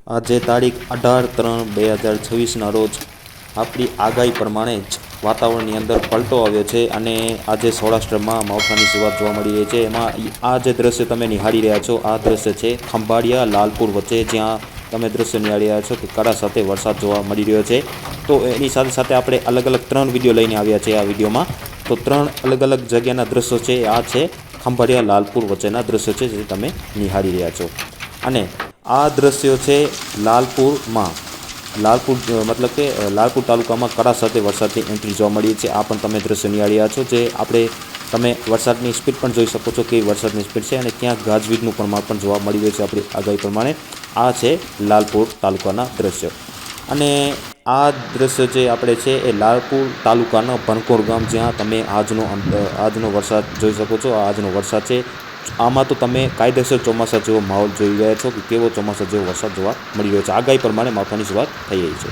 આજે તારીખ 18/3/2026ના રોજ આપણી આગાહી પ્રમાણે જ વાતાવરણની અંદર પલટો આવ્યો છે અને આજે સૌરાષ્ટ્રમાં માવઠાની શરૂઆત જોવા મળી રહી છે। એમાં આ જે દ્રશ્ય તમે નિહાળી રહ્યા છો આ દ્રશ્ય છે ખંભાળિયા લાલપુર વચ્ચે, જ્યાં તમે દ્રશ્ય નિહાળી રહ્યા છો કે કરા સાથે વરસાદ જોવા મળી રહ્યો છે। તો એની સાથે સાથે આપણે અલગ અલગ 3 વિડીયો લઈને આવ્યા છે। આ વિડીયોમાં તો 3 અલગ અલગ જગ્યાના દ્રશ્યો છે। આ છે ખંભાળિયા લાલપુર વચ્ચેના દ્રશ્યો છે જે તમે નિહાળી રહ્યા છો અને આ દ્રશ્યો છે લાલપુરમાં, લાલપુર મતલબ કે લાલપુર તાલુકામાં કરા સાથે વરસાદની એન્ટ્રી જોવા મળી છે। આ પણ તમે દ્રશ્ય નિહાળી રહ્યા છો, જે આપણે તમે વરસાદની સ્પીડ પણ જોઈ શકો છો કે વરસાદની સ્પીડ છે અને ત્યાં ગાજવીજનું પ્રમાણ પણ જોવા મળી રહ્યું છે આપણી આગાહી પ્રમાણે। આ છે લાલપુર તાલુકાના દ્રશ્યો અને આ દ્રશ્ય જે આપણે છે એ લાલપુર તાલુકાના ભનકોર ગામ, જ્યાં તમે આજનો વરસાદ જોઈ શકો છો। આજનો વરસાદ છે, આમાં તો તમે કાયદેસર ચોમાસા જેવો માહોલ જોઈ રહ્યા છો કે કેવો ચોમાસા જેવો વરસાદ જોવા મળી રહ્યો છે। આગાહી પ્રમાણે માવઠાની શરૂઆત થઈ રહી છે।